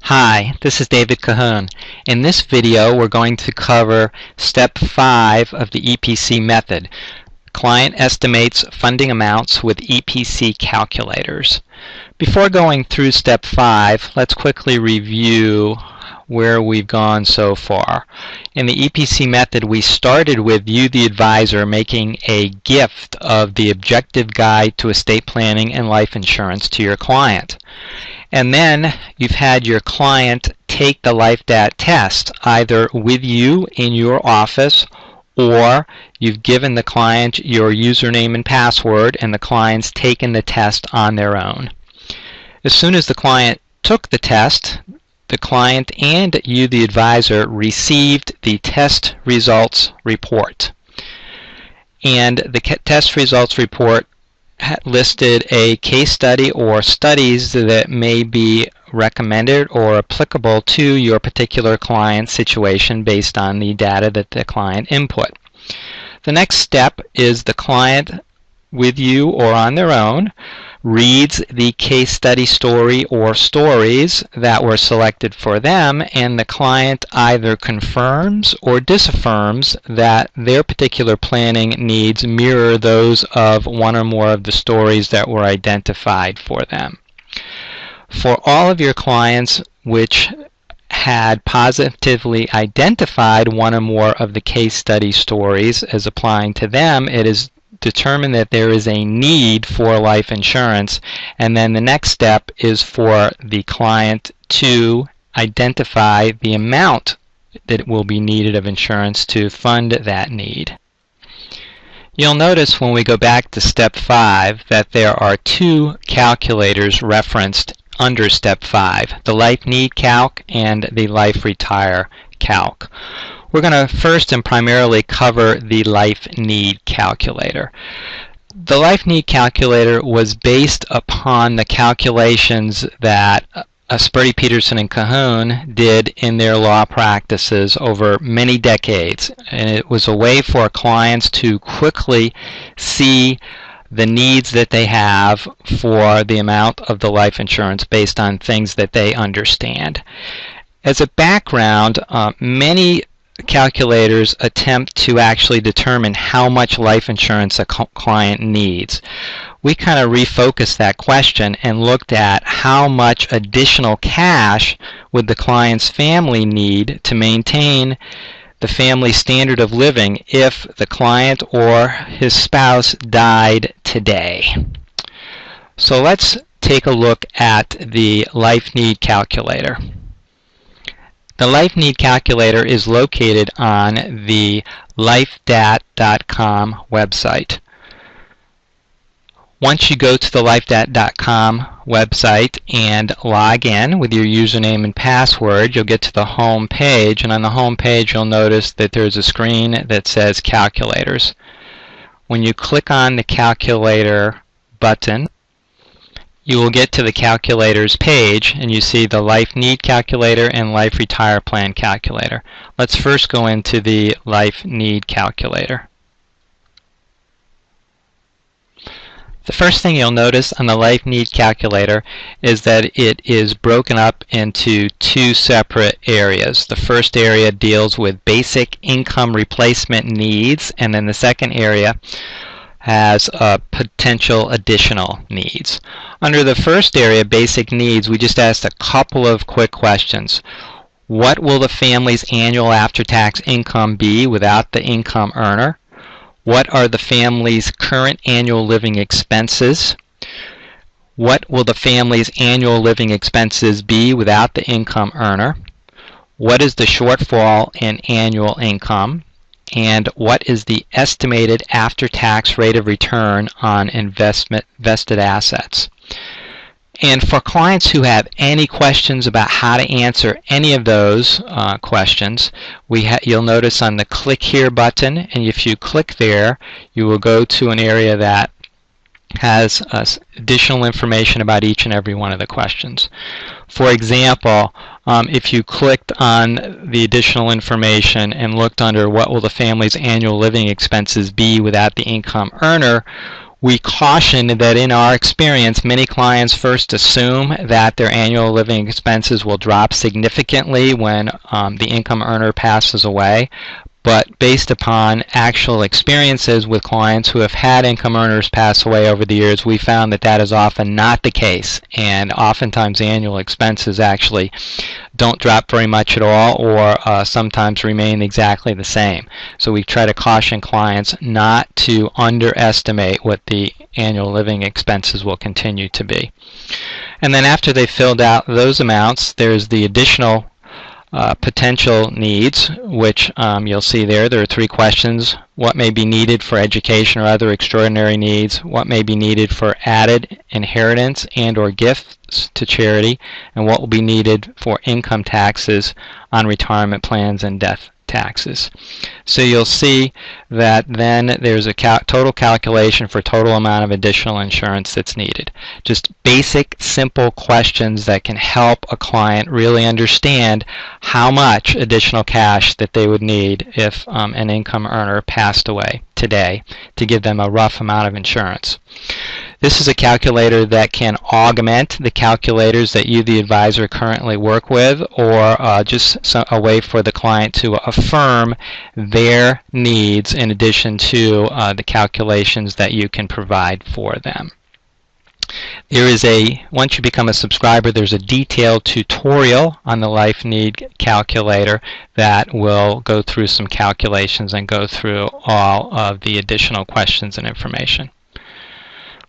Hi, this is David Cahoone. In this video, we're going to cover Step 5 of the EPC method. Client estimates funding amounts with EPC calculators. Before going through Step 5, let's quickly review where we've gone so far. In the EPC method, we started with you, the advisor, making a gift of the objective guide to estate planning and life insurance to your client. And then you've had your client take the life-dat test, either with you in your office, or you've given the client your username and password and the client's taken the test on their own. As soon as the client took the test, the client and you, the advisor, received the test results report. And the test results report listed a case study or studies that may be recommended or applicable to your particular client situation based on the data that the client input. The next step is the client, with you or on their own, reads the case study story or stories that were selected for them, and the client either confirms or disaffirms that their particular planning needs mirror those of one or more of the stories that were identified for them. For all of your clients which had positively identified one or more of the case study stories as applying to them, it is determined that there is a need for life insurance, and then the next step is for the client to identify the amount that will be needed of insurance to fund that need. You'll notice when we go back to Step 5 that there are two calculators referenced under Step 5, the Life Need Calc and the Life Retire Calc. We're going to first and primarily cover the Life Need Calculator. The Life Need Calculator was based upon the calculations that Sperry, Peterson, and Cahoone did in their law practices over many decades. And it was a way for clients to quickly see the needs that they have for the amount of the life insurance based on things that they understand. As a background, many calculators attempt to actually determine how much life insurance a client needs. We kind of refocused that question and looked at how much additional cash would the client's family need to maintain the family standard of living if the client or his spouse died today. So let's take a look at the Life Need Calculator. The Life Need Calculator is located on the life-dat.com website. Once you go to the life-dat.com website and log in with your username and password, you'll get to the home page, and on the home page you'll notice that there's a screen that says Calculators. When you click on the Calculator button, you will get to the calculators page, and you see the Life Need Calculator and Life Retire Plan Calculator. Let's first go into the Life Need Calculator. The first thing you'll notice on the Life Need Calculator is that it is broken up into two separate areas. The first area deals with basic income replacement needs, and then the second area has potential additional needs. Under the first area, basic needs, we just asked a couple of quick questions. What will the family's annual after-tax income be without the income earner? What are the family's current annual living expenses? What will the family's annual living expenses be without the income earner? What is the shortfall in annual income? And what is the estimated after-tax rate of return on invested assets? And for clients who have any questions about how to answer any of those questions, you'll notice on the Click Here button, and if you click there, you will go to an area that has additional information about each and every one of the questions. For example, if you clicked on the additional information and looked under what will the family's annual living expenses be without the income earner, We caution that in our experience, many clients first assume that their annual living expenses will drop significantly when the income earner passes away. But based upon actual experiences with clients who have had income earners pass away over the years, we found that that is often not the case, and oftentimes annual expenses actually don't drop very much at all, or sometimes remain exactly the same. So we try to caution clients not to underestimate what the annual living expenses will continue to be. And then after they've filled out those amounts, there's the additional potential needs, which you'll see there. There are 3 questions. What may be needed for education or other extraordinary needs? What may be needed for added inheritance and or gifts to charity? And what will be needed for income taxes on retirement plans and death taxes? So you'll see that then there's a total calculation for total amount of additional insurance that's needed. Just basic, simple questions that can help a client really understand how much additional cash that they would need if an income earner passed away today to give them a rough amount of insurance. This is a calculator that can augment the calculators that you, the advisor, currently work with, or just a way for the client to affirm their needs in addition to the calculations that you can provide for them. There is once you become a subscriber, there's a detailed tutorial on the Life Need Calculator that will go through some calculations and go through all of the additional questions and information.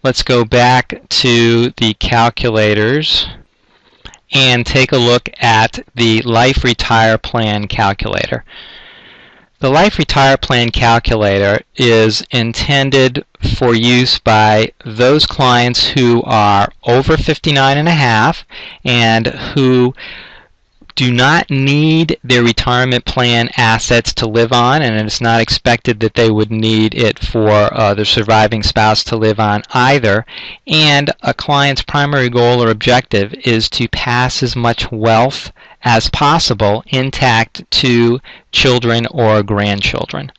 Let's go back to the calculators and take a look at the Life Retire Plan Calculator. The Life Retire Plan Calculator is intended for use by those clients who are over 59.5 and who do not need their retirement plan assets to live on, and it's not expected that they would need it for their surviving spouse to live on either. And a client's primary goal or objective is to pass as much wealth as possible intact to children or grandchildren.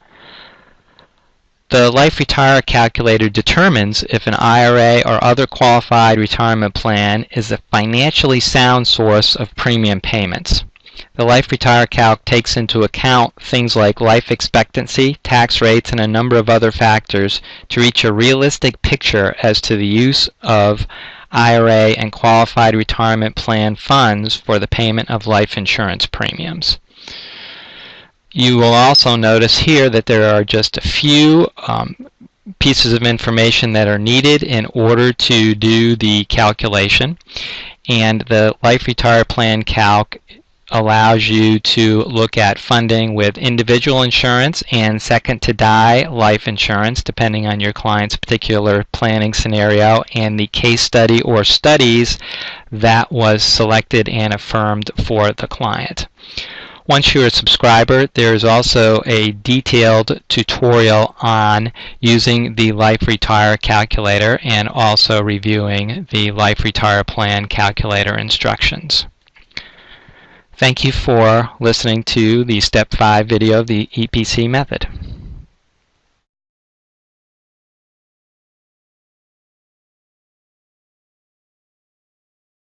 The Life Retire Calculator determines if an IRA or other qualified retirement plan is a financially sound source of premium payments. The Life Retire Calc takes into account things like life expectancy, tax rates, and a number of other factors to reach a realistic picture as to the use of IRA and qualified retirement plan funds for the payment of life insurance premiums. You will also notice here that there are just a few pieces of information that are needed in order to do the calculation, and the Life Retire Plan Calc allows you to look at funding with individual insurance and second to die life insurance, depending on your client's particular planning scenario and the case study or studies that was selected and affirmed for the client. Once you're a subscriber, there's also a detailed tutorial on using the Life Retire Calculator and also reviewing the Life Retire Plan Calculator instructions. Thank you for listening to the Step 5 video of the EPC method.